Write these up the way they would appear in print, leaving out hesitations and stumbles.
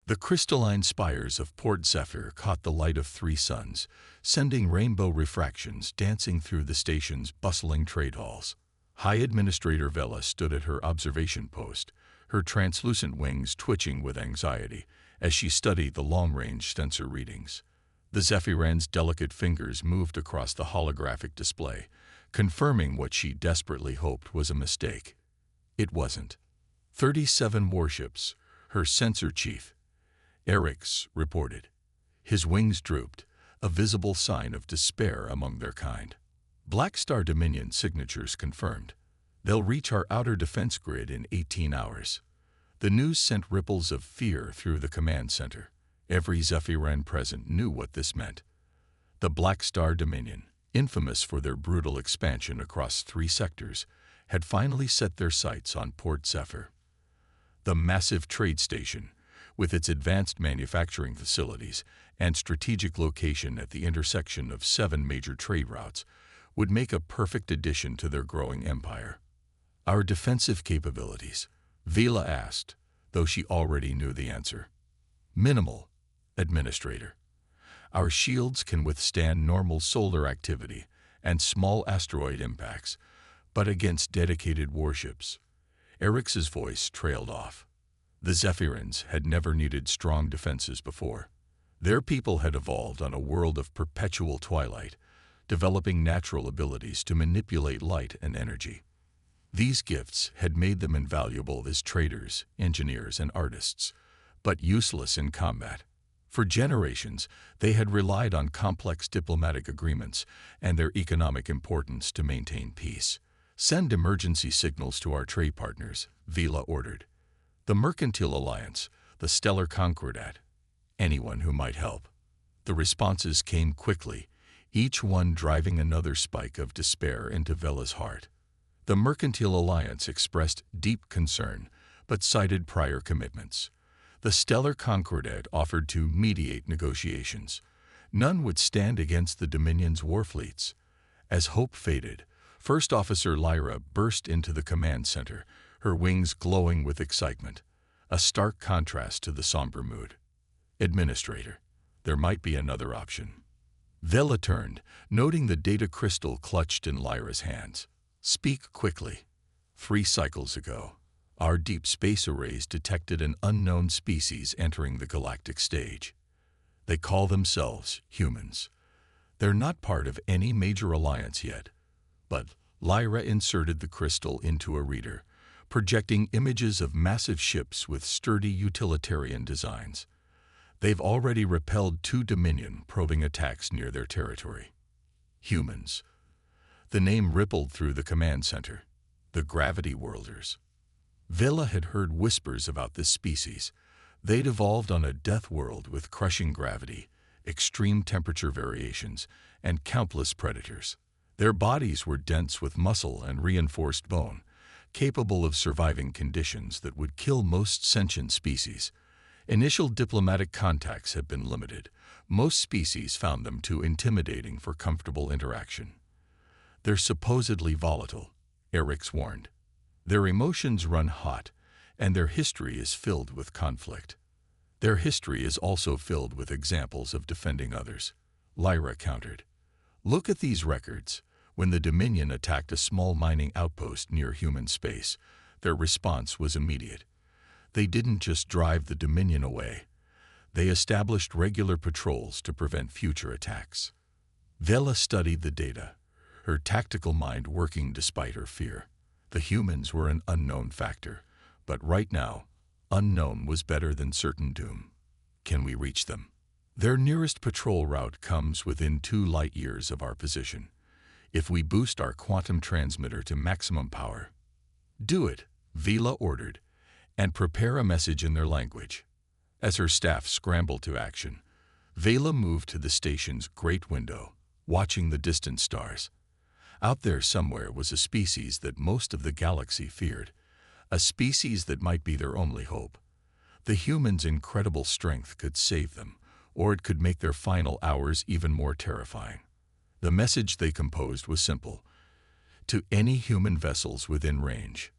The crystalline spires of Port Zephyr caught the light of 3 suns, sending rainbow refractions dancing through the station's bustling trade halls. High Administrator Vela stood at her observation post, her translucent wings twitching with anxiety as she studied the long-range sensor readings. The Zephyran's delicate fingers moved across the holographic display, confirming what she desperately hoped was a mistake. It wasn't. 37 warships, her sensor chief, Erix, reported. His wings drooped, a visible sign of despair among their kind. Black Star Dominion signatures confirmed. They'll reach our outer defense grid in 18 hours. The news sent ripples of fear through the command center. Every Zephyran present knew what this meant. The Black Star Dominion, infamous for their brutal expansion across 3 sectors, had finally set their sights on Port Zephyr. The massive trade station, with its advanced manufacturing facilities and strategic location at the intersection of 7 major trade routes, would make a perfect addition to their growing empire. Our defensive capabilities, Vela asked, though she already knew the answer. Minimal, Administrator. Our shields can withstand normal solar activity and small asteroid impacts, but against dedicated warships. Erix's voice trailed off. The Zephyrans had never needed strong defenses before. Their people had evolved on a world of perpetual twilight, developing natural abilities to manipulate light and energy. These gifts had made them invaluable as traders, engineers, and artists, but useless in combat. For generations, they had relied on complex diplomatic agreements and their economic importance to maintain peace. Send emergency signals to our trade partners, Vela ordered. The Mercantile Alliance, the Stellar Concordat, anyone who might help. The responses came quickly, each one driving another spike of despair into Vela's heart. The Mercantile Alliance expressed deep concern, but cited prior commitments. The Stellar Concordat offered to mediate negotiations. None would stand against the Dominion's warfleets. As hope faded, First Officer Lyra burst into the command center, her wings glowing with excitement, a stark contrast to the somber mood. Administrator, there might be another option. Vela turned, noting the data crystal clutched in Lyra's hands. Speak quickly. 3 cycles ago, our deep space arrays detected an unknown species entering the galactic stage. They call themselves humans. They're not part of any major alliance yet, but Lyra inserted the crystal into a reader, projecting images of massive ships with sturdy utilitarian designs. They've already repelled 2 Dominion probing attacks near their territory. Humans. The name rippled through the command center. The Gravity Worlders. Vela had heard whispers about this species. They'd evolved on a death world with crushing gravity, extreme temperature variations, and countless predators. Their bodies were dense with muscle and reinforced bone, capable of surviving conditions that would kill most sentient species. Initial diplomatic contacts had been limited. Most species found them too intimidating for comfortable interaction. They're supposedly volatile, Erix warned. Their emotions run hot, and their history is filled with conflict. Their history is also filled with examples of defending others, Lyra countered. Look at these records. When the Dominion attacked a small mining outpost near human space, their response was immediate. They didn't just drive the Dominion away. They established regular patrols to prevent future attacks. Vela studied the data, her tactical mind working despite her fear. The humans were an unknown factor, but right now, unknown was better than certain doom. Can we reach them? Their nearest patrol route comes within 2 light years of our position. If we boost our quantum transmitter to maximum power. Do it, Vela ordered, and prepare a message in their language. As her staff scrambled to action, Vela moved to the station's great window, watching the distant stars. Out there somewhere was a species that most of the galaxy feared, a species that might be their only hope. The humans' incredible strength could save them, or it could make their final hours even more terrifying. The message they composed was simple. To any human vessels within range.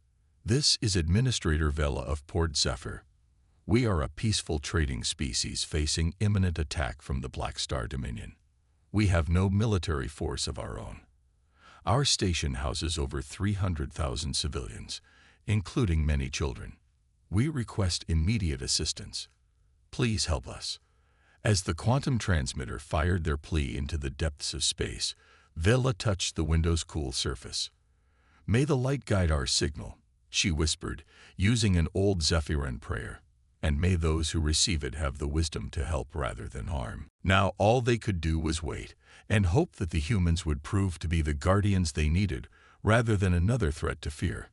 This is Administrator Vela of Port Zephyr. We are a peaceful trading species facing imminent attack from the Black Star Dominion. We have no military force of our own. Our station houses over 300,000 civilians, including many children. We request immediate assistance. Please help us." As the quantum transmitter fired their plea into the depths of space, Vela touched the window's cool surface. "May the light guide our signal," she whispered, using an old Zephyran prayer, "and may those who receive it have the wisdom to help rather than harm." Now all they could do was wait, and hope that the humans would prove to be the guardians they needed, rather than another threat to fear.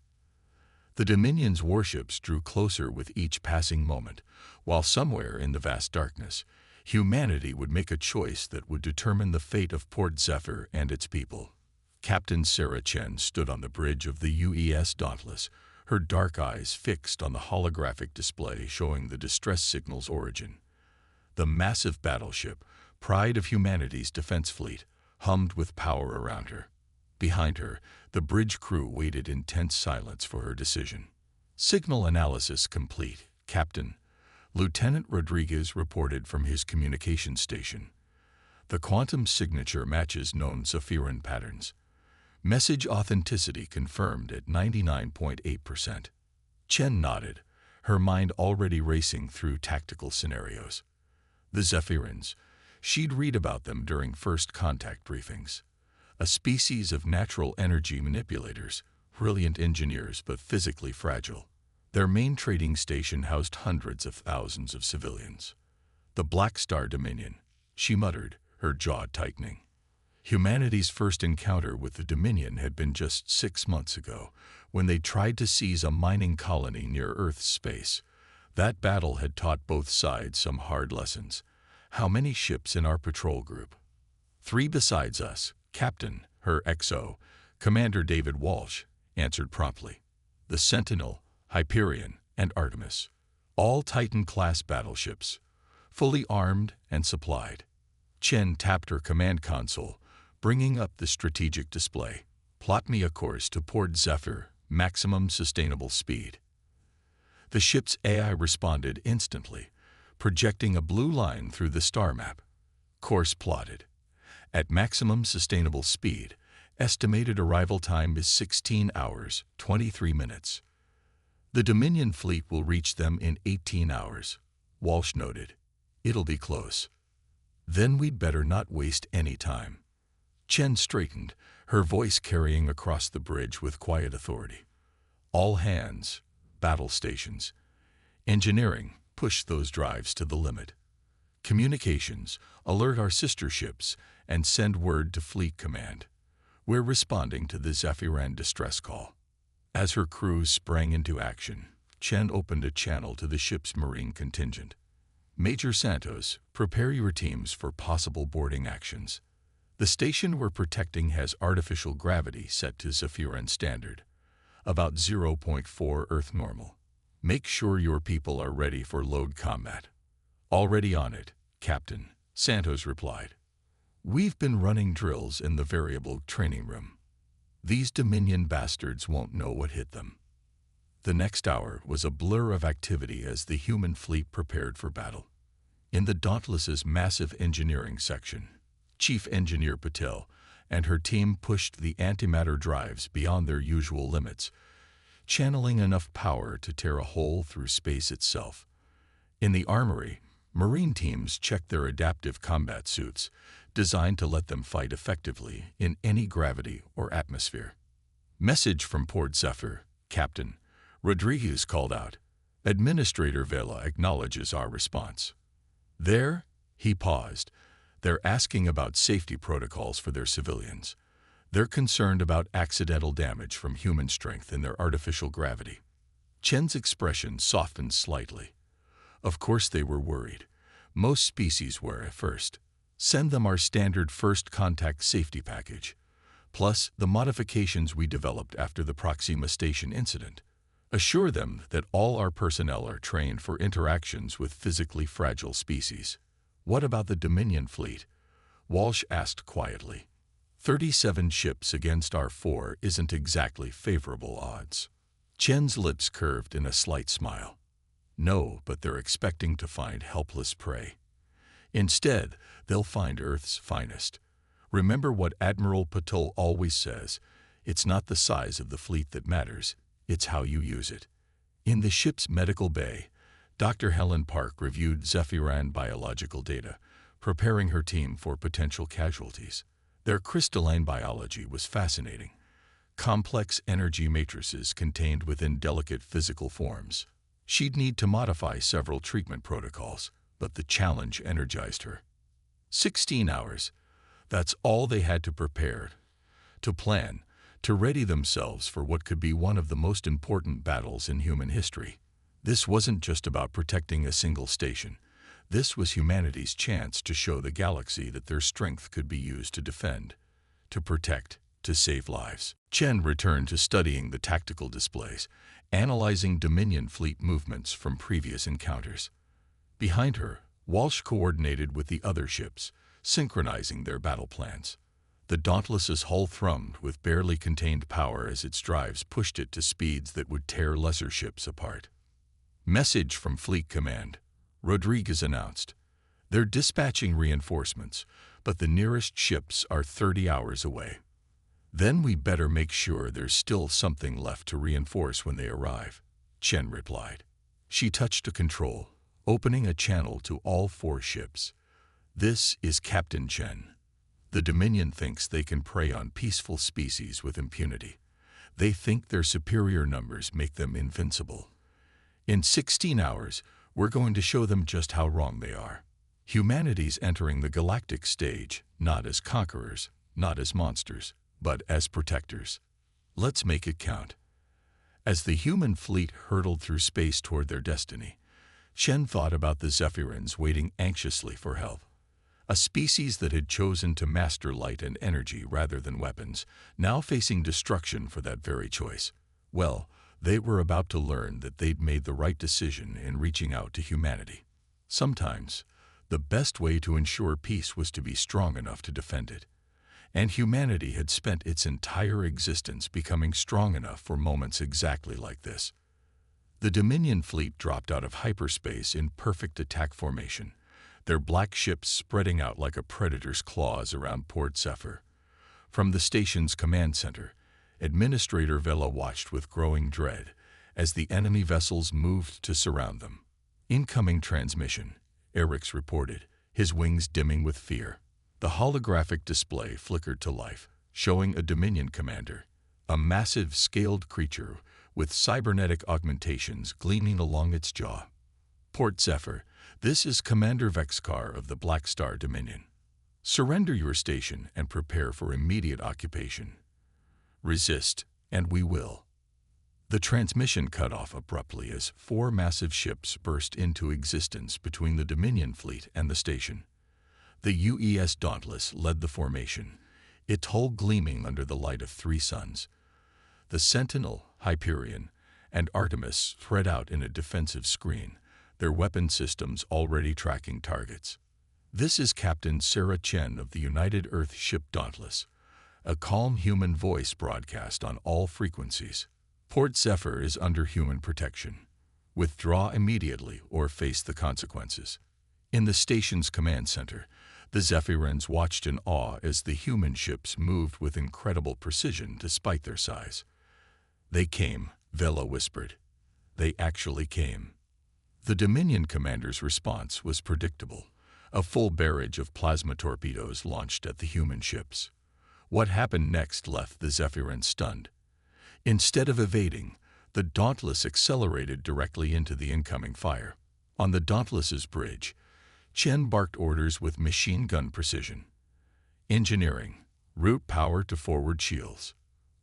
The Dominion's warships drew closer with each passing moment, while somewhere in the vast darkness, humanity would make a choice that would determine the fate of Port Zephyr and its people. Captain Sarah Chen stood on the bridge of the UES Dauntless, her dark eyes fixed on the holographic display showing the distress signal's origin. The massive battleship, pride of humanity's defense fleet, hummed with power around her. Behind her, the bridge crew waited in tense silence for her decision. "Signal analysis complete, Captain," Lieutenant Rodriguez reported from his communications station. "The quantum signature matches known Zephyran patterns. Message authenticity confirmed at 99.8%. Chen nodded, her mind already racing through tactical scenarios. The Zephyrans. She'd read about them during first contact briefings. A species of natural energy manipulators, brilliant engineers but physically fragile. Their main trading station housed hundreds of thousands of civilians. "The Black Star Dominion," she muttered, her jaw tightening. Humanity's first encounter with the Dominion had been just 6 months ago, when they tried to seize a mining colony near Earth's space. That battle had taught both sides some hard lessons. "How many ships in our patrol group?" "3 besides us, Captain," her XO, Commander David Walsh, answered promptly. "The Sentinel, Hyperion, and Artemis. All Titan-class battleships, fully armed and supplied." Chen tapped her command console, bringing up the strategic display. "Plot me a course to Port Zephyr, maximum sustainable speed." The ship's AI responded instantly, projecting a blue line through the star map. Course plotted. At maximum sustainable speed, estimated arrival time is 16 hours, 23 minutes. "The Dominion fleet will reach them in 18 hours, Walsh noted. "It'll be close. Then we'd better not waste any time." Chen straightened, her voice carrying across the bridge with quiet authority. "All hands, battle stations. Engineering, push those drives to the limit. Communications, alert our sister ships and send word to Fleet Command. We're responding to the Zephyran distress call." As her crews sprang into action, Chen opened a channel to the ship's marine contingent. "Major Santos, prepare your teams for possible boarding actions. The station we're protecting has artificial gravity set to Zephyran standard, about 0.4 Earth normal. Make sure your people are ready for load combat." "Already on it, Captain," Santos replied. "We've been running drills in the variable training room. These Dominion bastards won't know what hit them." The next hour was a blur of activity as the human fleet prepared for battle. In the Dauntless's massive engineering section, Chief Engineer Patel and her team pushed the antimatter drives beyond their usual limits, channeling enough power to tear a hole through space itself. In the armory, Marine teams checked their adaptive combat suits, designed to let them fight effectively in any gravity or atmosphere. "Message from Port Zephyr, Captain," Rodriguez called out. "Administrator Vela acknowledges our response." "There?" He paused. "They're asking about safety protocols for their civilians. They're concerned about accidental damage from human strength in their artificial gravity." Chen's expression softened slightly. Of course they were worried. Most species were at first. "Send them our standard first contact safety package, plus the modifications we developed after the Proxima Station incident. Assure them that all our personnel are trained for interactions with physically fragile species." "What about the Dominion fleet?" Walsh asked quietly. 37 ships against our 4 isn't exactly favorable odds." Chen's lips curved in a slight smile. No, but they're expecting to find helpless prey. Instead, they'll find Earth's finest. Remember what Admiral Patel always says, it's not the size of the fleet that matters, it's how you use it. In the ship's medical bay, Dr. Helen Park reviewed Zephyran biological data, preparing her team for potential casualties. Their crystalline biology was fascinating. Complex energy matrices contained within delicate physical forms. She'd need to modify several treatment protocols, but the challenge energized her. 16 hours. That's all they had to prepare, to plan, to ready themselves for what could be one of the most important battles in human history. This wasn't just about protecting a single station. This was humanity's chance to show the galaxy that their strength could be used to defend, to protect, to save lives. Chen returned to studying the tactical displays, analyzing Dominion fleet movements from previous encounters. Behind her, Walsh coordinated with the other ships, synchronizing their battle plans. The Dauntless's hull thrummed with barely contained power as its drives pushed it to speeds that would tear lesser ships apart. Message from Fleet Command, Rodriguez announced. They're dispatching reinforcements, but the nearest ships are 30 hours away. Then we better make sure there's still something left to reinforce when they arrive, Chen replied. She touched a control, opening a channel to all 4 ships. This is Captain Chen. The Dominion thinks they can prey on peaceful species with impunity. They think their superior numbers make them invincible. In 16 hours, we're going to show them just how wrong they are. Humanity's entering the galactic stage, not as conquerors, not as monsters, but as protectors. Let's make it count. As the human fleet hurtled through space toward their destiny, Chen thought about the Zephyrans waiting anxiously for help. A species that had chosen to master light and energy rather than weapons, now facing destruction for that very choice. Well, they were about to learn that they'd made the right decision in reaching out to humanity. Sometimes, the best way to ensure peace was to be strong enough to defend it. And humanity had spent its entire existence becoming strong enough for moments exactly like this. The Dominion fleet dropped out of hyperspace in perfect attack formation, their black ships spreading out like a predator's claws around Port Zephyr. From the station's command center, Administrator Vela watched with growing dread as the enemy vessels moved to surround them. Incoming transmission, Eric's reported, his wings dimming with fear. The holographic display flickered to life, showing a Dominion commander, a massive scaled creature with cybernetic augmentations gleaming along its jaw. Port Zephyr, this is Commander Vexcar of the Black Star Dominion. Surrender your station and prepare for immediate occupation. Resist, and we will. The transmission cut off abruptly as 4 massive ships burst into existence between the Dominion fleet and the station. The UES Dauntless led the formation, its hull gleaming under the light of 3 suns. The Sentinel, Hyperion, and Artemis spread out in a defensive screen, their weapon systems already tracking targets. This is Captain Sarah Chen of the United Earth ship Dauntless, a calm human voice broadcast on all frequencies. Port Zephyr is under human protection. Withdraw immediately or face the consequences. In the station's command center, the Zephyrans watched in awe as the human ships moved with incredible precision despite their size. They came, Vela whispered. They actually came. The Dominion commander's response was predictable. A full barrage of plasma torpedoes launched at the human ships. What happened next left the Zephyrans stunned. Instead of evading, the Dauntless accelerated directly into the incoming fire. On the Dauntless's bridge, Chen barked orders with machine gun precision. Engineering, route power to forward shields.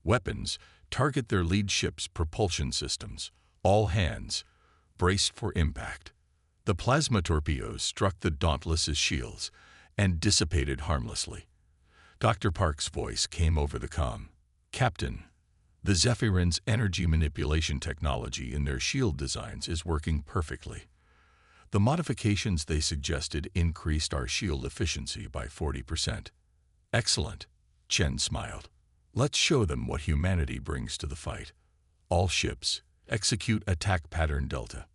Weapons, target their lead ship's propulsion systems. All hands, braced for impact. The plasma torpedoes struck the Dauntless's shields and dissipated harmlessly. Dr. Park's voice came over the comm. Captain, the Zephyrans' energy manipulation technology in their shield designs is working perfectly. The modifications they suggested increased our shield efficiency by 40%. Excellent, Chen smiled. Let's show them what humanity brings to the fight. All ships, execute attack pattern Delta.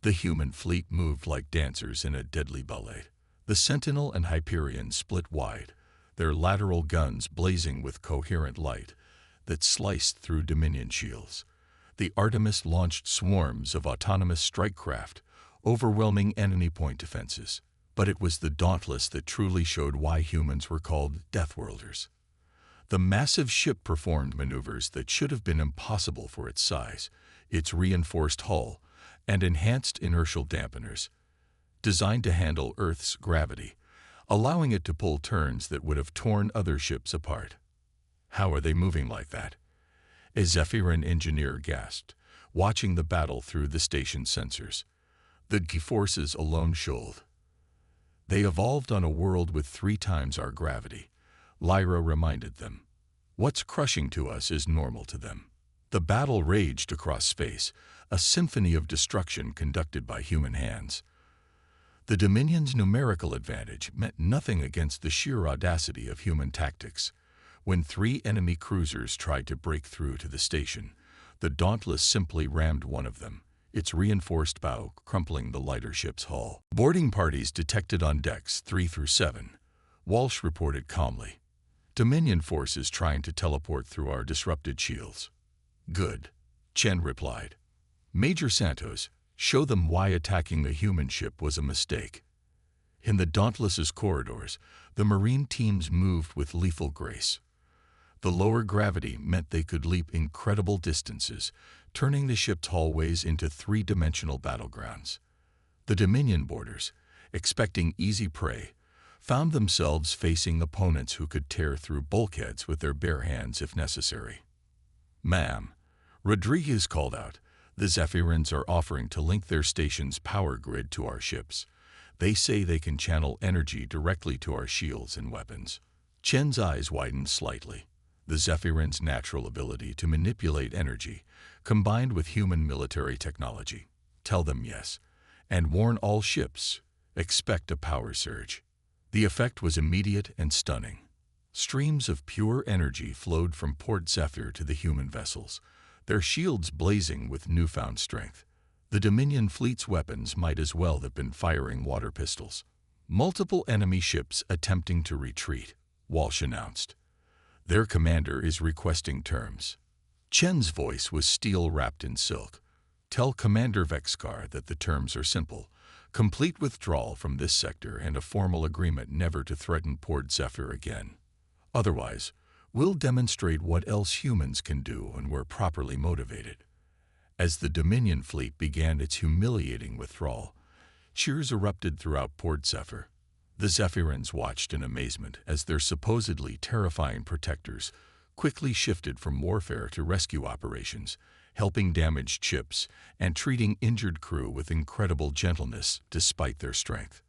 The human fleet moved like dancers in a deadly ballet. The Sentinel and Hyperion split wide, their lateral guns blazing with coherent light that sliced through Dominion shields. The Artemis launched swarms of autonomous strike craft, overwhelming enemy point defenses. But it was the Dauntless that truly showed why humans were called Deathworlders. The massive ship performed maneuvers that should have been impossible for its size, its reinforced hull, and enhanced inertial dampeners, designed to handle Earth's gravity, allowing it to pull turns that would have torn other ships apart. How are they moving like that? A Zephyran engineer gasped, watching the battle through the station's sensors. The G-forces alone showed. They evolved on a world with 3 times our gravity, Lyra reminded them. What's crushing to us is normal to them. The battle raged across space, a symphony of destruction conducted by human hands. The Dominion's numerical advantage meant nothing against the sheer audacity of human tactics. When 3 enemy cruisers tried to break through to the station, the Dauntless simply rammed one of them, its reinforced bow crumpling the lighter ship's hull. Boarding parties detected on decks 3 through 7, Walsh reported calmly. Dominion forces trying to teleport through our disrupted shields. Good, Chen replied. Major Santos, show them why attacking the human ship was a mistake. In the Dauntless's corridors, the Marine teams moved with lethal grace. The lower gravity meant they could leap incredible distances, turning the ship's hallways into 3-dimensional battlegrounds. The Dominion boarders, expecting easy prey, found themselves facing opponents who could tear through bulkheads with their bare hands if necessary. Ma'am, Rodriguez called out, the Zephyrans are offering to link their station's power grid to our ships. They say they can channel energy directly to our shields and weapons. Chen's eyes widened slightly. The Zephyrans' natural ability to manipulate energy, combined with human military technology. Tell them yes, and warn all ships, expect a power surge. The effect was immediate and stunning. Streams of pure energy flowed from Port Zephyr to the human vessels, their shields blazing with newfound strength. The Dominion fleet's weapons might as well have been firing water pistols. Multiple enemy ships attempting to retreat, Walsh announced. Their commander is requesting terms. Chen's voice was steel wrapped in silk. Tell Commander Vexcar that the terms are simple. Complete withdrawal from this sector and a formal agreement never to threaten Port Zephyr again. Otherwise, we'll demonstrate what else humans can do when we're properly motivated. As the Dominion fleet began its humiliating withdrawal, cheers erupted throughout Port Zephyr. The Zephyrans watched in amazement as their supposedly terrifying protectors quickly shifted from warfare to rescue operations, helping damaged ships and treating injured crew with incredible gentleness despite their strength.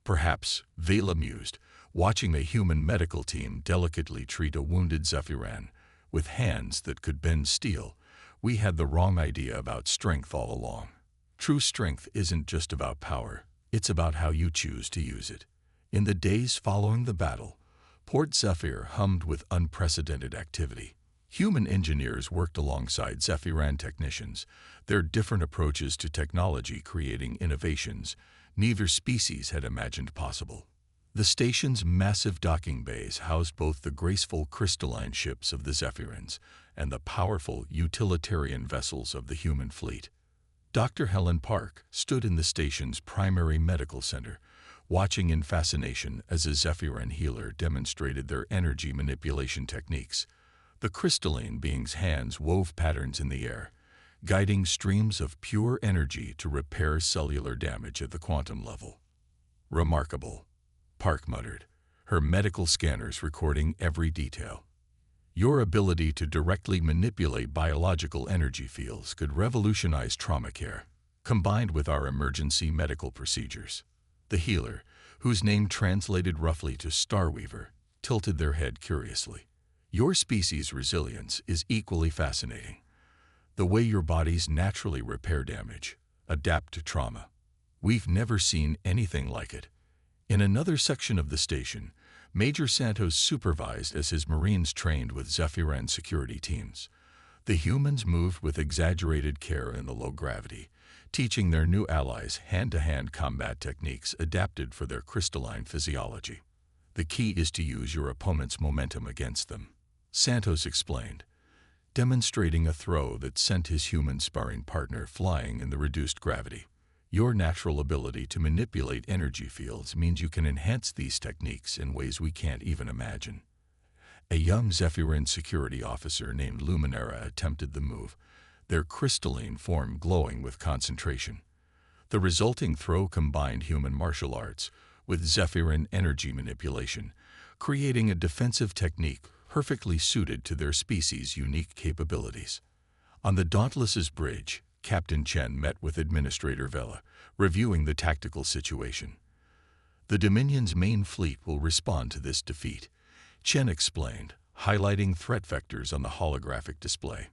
Perhaps, Vela mused, watching a human medical team delicately treat a wounded Zephyran with hands that could bend steel. We had the wrong idea about strength all along. True strength isn't just about power, it's about how you choose to use it. In the days following the battle, Port Zephyr hummed with unprecedented activity. Human engineers worked alongside Zephyran technicians, their different approaches to technology creating innovations neither species had imagined possible. The station's massive docking bays housed both the graceful crystalline ships of the Zephyrans and the powerful utilitarian vessels of the human fleet. Dr. Helen Park stood in the station's primary medical center, watching in fascination as a Zephyran healer demonstrated their energy manipulation techniques. The crystalline being's hands wove patterns in the air, guiding streams of pure energy to repair cellular damage at the quantum level. Remarkable, Park muttered, her medical scanners recording every detail. Your ability to directly manipulate biological energy fields could revolutionize trauma care, combined with our emergency medical procedures. The healer, whose name translated roughly to Starweaver, tilted their head curiously. Your species' resilience is equally fascinating. The way your bodies naturally repair damage, adapt to trauma. We've never seen anything like it. In another section of the station, Major Santos supervised as his Marines trained with Zephyran security teams. The humans moved with exaggerated care in the low gravity, teaching their new allies hand-to-hand combat techniques adapted for their crystalline physiology. The key is to use your opponent's momentum against them, Santos explained, demonstrating a throw that sent his human sparring partner flying in the reduced gravity. Your natural ability to manipulate energy fields means you can enhance these techniques in ways we can't even imagine. A young Zephyrin security officer named Luminera attempted the move, their crystalline form glowing with concentration. The resulting throw combined human martial arts with Zephyrin energy manipulation, creating a defensive technique perfectly suited to their species' unique capabilities. On the Dauntless's bridge, Captain Chen met with Administrator Vela, reviewing the tactical situation. The Dominion's main fleet will respond to this defeat, Chen explained, highlighting threat vectors on the holographic display.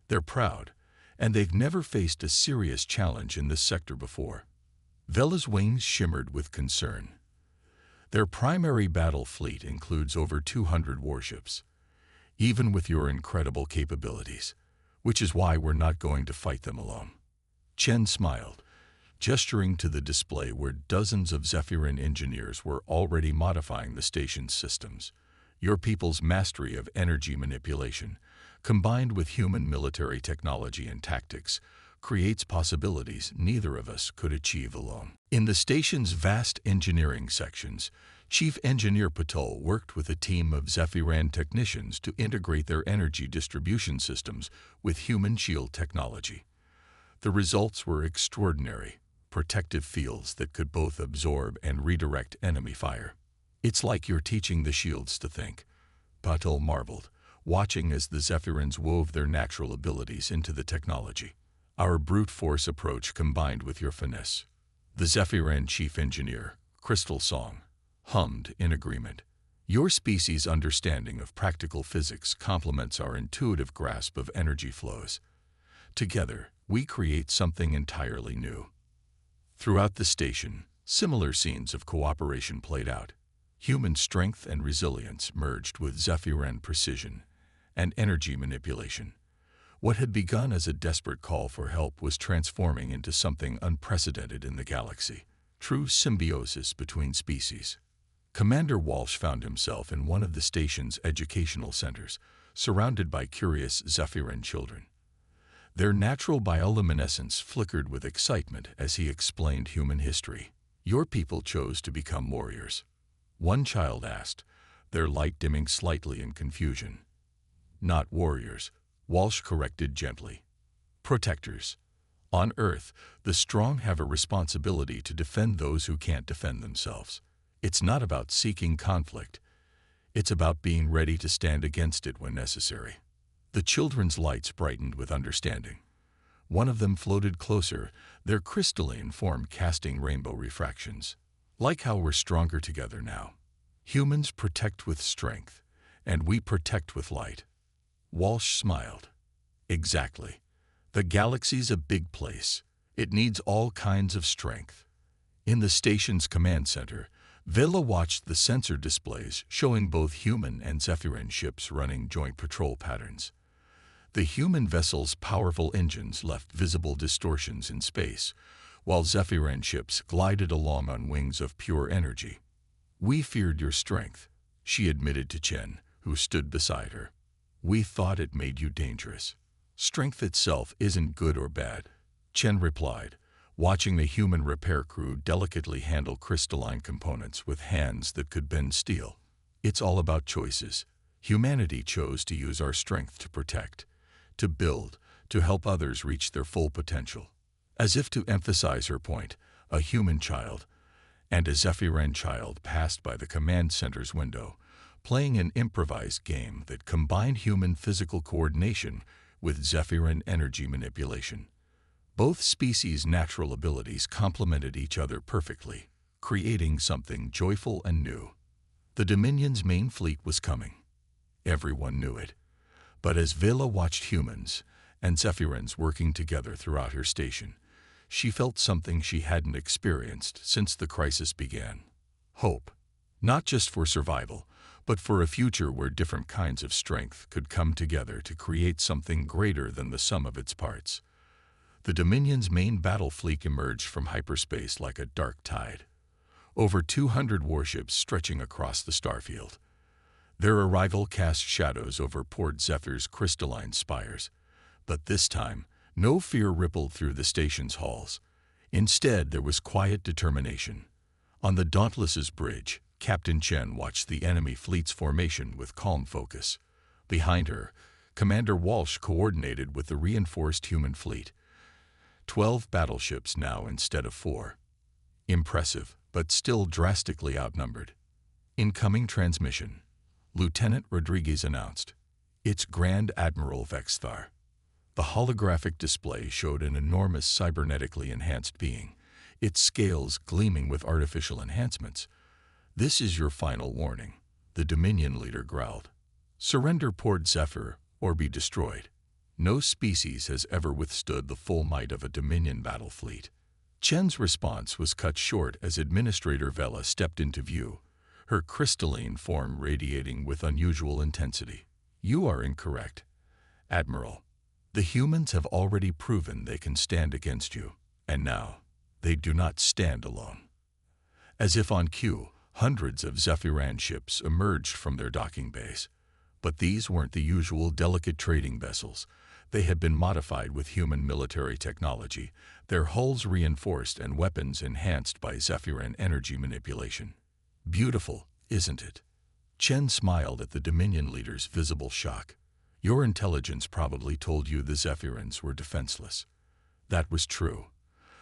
They're proud, and they've never faced a serious challenge in this sector before. Vela's wings shimmered with concern. Their primary battle fleet includes over 200 warships, even with your incredible capabilities, which is why we're not going to fight them alone. Chen smiled, gesturing to the display where dozens of Zephyrin engineers were already modifying the station's systems. Your people's mastery of energy manipulation, combined with human military technology and tactics, creates possibilities neither of us could achieve alone. In the station's vast engineering sections, Chief Engineer Patul worked with a team of Zephyran technicians to integrate their energy distribution systems with human shield technology. The results were extraordinary, protective fields that could both absorb and redirect enemy fire. It's like you're teaching the shields to think, Patul marveled, watching as the Zephyrins wove their natural abilities into the technology. Our brute force approach combined with your finesse. The Zephyran chief engineer, Crystal Song, hummed in agreement. Your species' understanding of practical physics complements our intuitive grasp of energy flows. Together, we create something entirely new. Throughout the station, similar scenes of cooperation played out. Human strength and resilience merged with Zephyran precision and energy manipulation. What had begun as a desperate call for help was transforming into something unprecedented in the galaxy, true symbiosis between species. Commander Walsh found himself in one of the station's educational centers, surrounded by curious Zephyran children. Their natural bioluminescence flickered with excitement as he explained human history. Your people chose to become warriors. One child asked, their light dimming slightly in confusion. Not warriors, Walsh corrected gently. Protectors. On Earth, the strong have a responsibility to defend those who can't defend themselves. It's not about seeking conflict. It's about being ready to stand against it when necessary. The children's lights brightened with understanding. One of them floated closer, their crystalline form casting rainbow refractions. Like how we're stronger together now. Humans protect with strength, and we protect with light. Walsh smiled. Exactly. The galaxy's a big place. It needs all kinds of strength. In the station's command center, Vela watched the sensor displays showing both human and Zephyrin ships running joint patrol patterns. The human vessel's powerful engines left visible distortions in space, while Zephyrin ships glided along on wings of pure energy. We feared your strength, she admitted to Chen, who stood beside her. We thought it made you dangerous. Strength itself isn't good or bad, Chen replied, watching the human repair crew delicately handle crystalline components with hands that could bend steel. It's all about choices. Humanity chose to use our strength to protect, to build, to help others reach their full potential. As if to emphasize her point, a human child and a Zephyran child passed by the command center's window, playing an improvised game that combined human physical coordination with Zephyrin energy manipulation. Both species' natural abilities complemented each other perfectly, creating something joyful and new. The Dominion's main fleet was coming. Everyone knew it. But as Vela watched humans and Zephyrins working together throughout her station, she felt something she hadn't experienced since the crisis began. Hope. Not just for survival, but for a future where different kinds of strength could come together to create something greater than the sum of its parts. The Dominion's main battle fleet emerged from hyperspace like a dark tide. Over 200 warships stretching across the starfield. Their arrival cast shadows over Port Zephyr's crystalline spires. But this time, no fear rippled through the station's halls. Instead, there was quiet determination. On the Dauntless's bridge, Captain Chen watched the enemy fleet's formation with calm focus. Behind her, Commander Walsh coordinated with the reinforced human fleet. 12 battleships now instead of 4. Impressive, but still drastically outnumbered. Incoming transmission. Lieutenant Rodriguez announced. It's Grand Admiral Vexthar. The holographic display showed an enormous cybernetically enhanced being, its scales gleaming with artificial enhancements. This is your final warning, the Dominion leader growled. Surrender Port Zephyr or be destroyed. No species has ever withstood the full might of a Dominion battle fleet. Chen's response was cut short as Administrator Vela stepped into view, her crystalline form radiating with unusual intensity. You are incorrect, Admiral. The humans have already proven they can stand against you, and now they do not stand alone. As if on cue, hundreds of Zephyran ships emerged from their docking bays. But these weren't the usual delicate trading vessels. They had been modified with human military technology, their hulls reinforced and weapons enhanced by Zephyran energy manipulation. Beautiful, isn't it? Chen smiled at the Dominion leader's visible shock. Your intelligence probably told you the Zephyrans were defenseless. That was true.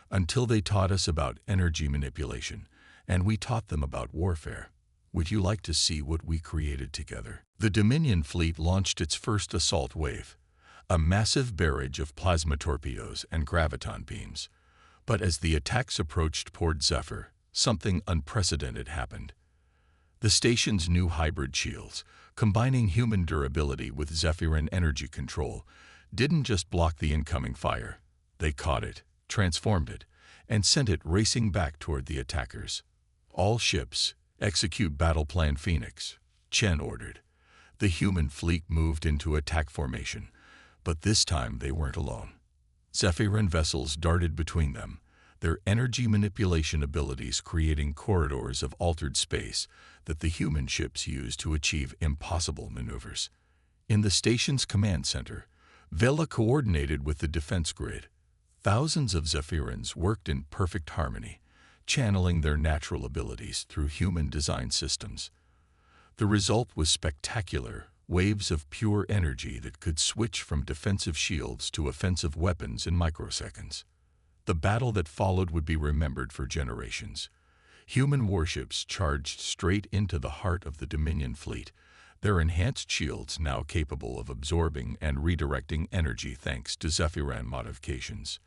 Until they taught us about energy manipulation, and we taught them about warfare. Would you like to see what we created together? The Dominion fleet launched its first assault wave, a massive barrage of plasma torpedoes and graviton beams. But as the attacks approached Port Zephyr, something unprecedented happened. The station's new hybrid shields, combining human durability with Zephyran energy control, didn't just block the incoming fire. They caught it, transformed it, and sent it racing back toward the attackers. All ships, execute Battle Plan Phoenix, Chen ordered. The human fleet moved into attack formation, but this time they weren't alone. Zephyran vessels darted between them, their energy manipulation abilities creating corridors of altered space that the human ships used to achieve impossible maneuvers. In the station's command center, Vela coordinated with the defense grid. Thousands of Zephyrans worked in perfect harmony, channeling their natural abilities through human-designed systems. The result was spectacular, waves of pure energy that could switch from defensive shields to offensive weapons in microseconds. The battle that followed would be remembered for generations. Human warships charged straight into the heart of the Dominion fleet, their enhanced shields now capable of absorbing and redirecting energy thanks to Zephyran modifications.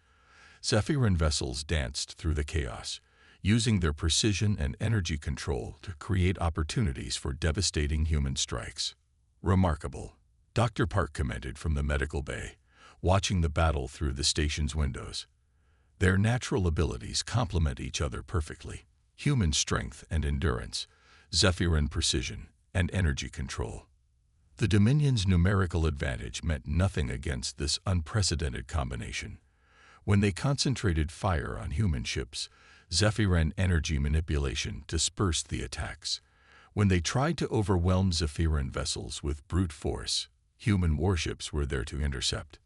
Zephyran vessels danced through the chaos, using their precision and energy control to create opportunities for devastating human strikes. Remarkable, Dr. Park commented from the medical bay, watching the battle through the station's windows. Their natural abilities complement each other perfectly. Human strength and endurance, Zephyran precision, and energy control. The Dominion's numerical advantage meant nothing against this unprecedented combination. When they concentrated fire on human ships, Zephyran energy manipulation dispersed the attacks. When they tried to overwhelm Zephyran vessels with brute force, human warships were there to intercept.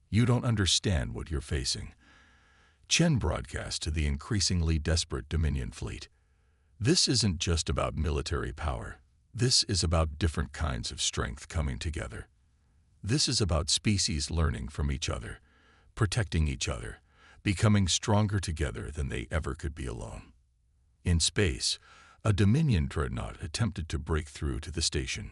You don't understand what you're facing. Chen broadcast to the increasingly desperate Dominion fleet. This isn't just about military power. This is about different kinds of strength coming together. This is about species learning from each other, protecting each other, becoming stronger together than they ever could be alone. In space, a Dominion dreadnought attempted to break through to the station.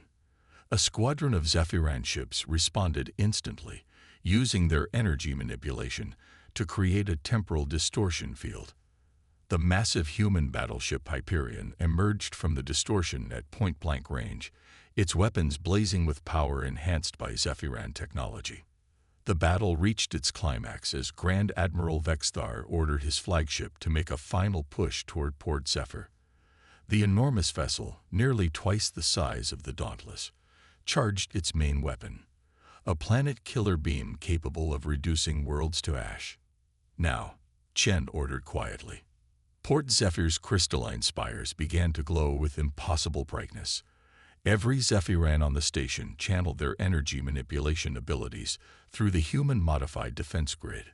A squadron of Zephyran ships responded instantly, using their energy manipulation to create a temporal distortion field. The massive human battleship Hyperion emerged from the distortion at point-blank range, its weapons blazing with power enhanced by Zephyran technology. The battle reached its climax as Grand Admiral Vexthar ordered his flagship to make a final push toward Port Zephyr. The enormous vessel, nearly twice the size of the Dauntless, charged its main weapon, a planet-killer beam capable of reducing worlds to ash. "Now," Chen ordered quietly. Port Zephyr's crystalline spires began to glow with impossible brightness. Every Zephyran on the station channeled their energy manipulation abilities through the human-modified defense grid.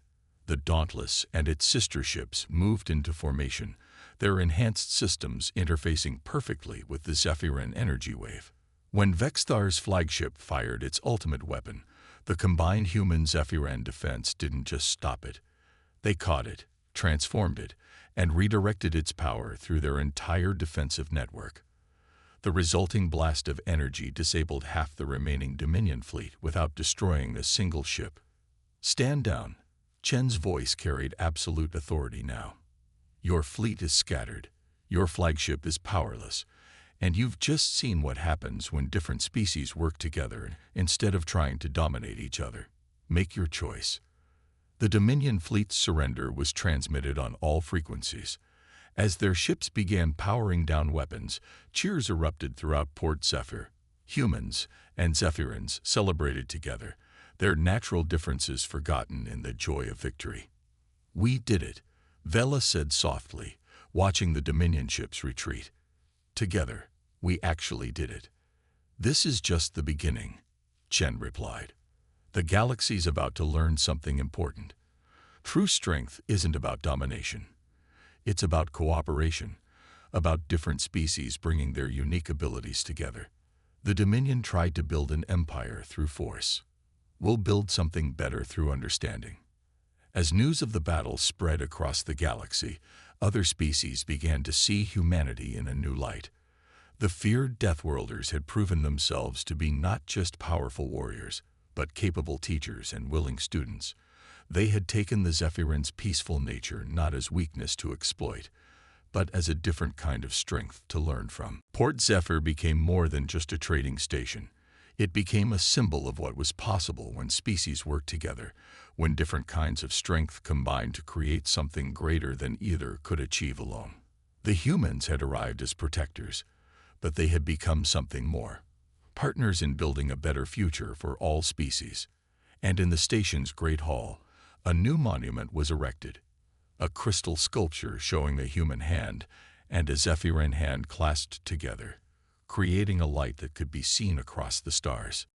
The Dauntless and its sister ships moved into formation, their enhanced systems interfacing perfectly with the Zephyran energy wave. When Vexthar's flagship fired its ultimate weapon, the combined human-Zephyran defense didn't just stop it. They caught it, transformed it, and redirected its power through their entire defensive network. The resulting blast of energy disabled half the remaining Dominion fleet without destroying a single ship. "Stand down." Chen's voice carried absolute authority now. "Your fleet is scattered, your flagship is powerless, and you've just seen what happens when different species work together instead of trying to dominate each other. Make your choice." The Dominion fleet's surrender was transmitted on all frequencies. As their ships began powering down weapons, cheers erupted throughout Port Zephyr. Humans and Zephyrans celebrated together, their natural differences forgotten in the joy of victory. "We did it," Vela said softly, watching the Dominion ships retreat. "Together, we actually did it." "This is just the beginning," Chen replied. "The galaxy's about to learn something important. True strength isn't about domination. It's about cooperation, about different species bringing their unique abilities together. The Dominion tried to build an empire through force. We'll build something better through understanding." As news of the battle spread across the galaxy, other species began to see humanity in a new light. The feared Deathworlders had proven themselves to be not just powerful warriors, but capable teachers and willing students. They had taken the Zephyrans' peaceful nature not as weakness to exploit, but as a different kind of strength to learn from. Port Zephyr became more than just a trading station. It became a symbol of what was possible when species worked together, when different kinds of strength combined to create something greater than either could achieve alone. The humans had arrived as protectors, but they had become something more. Partners in building a better future for all species. And in the station's Great Hall, a new monument was erected. A crystal sculpture showing the human hand and a Zephyran hand clasped together, creating a light that could be seen across the stars.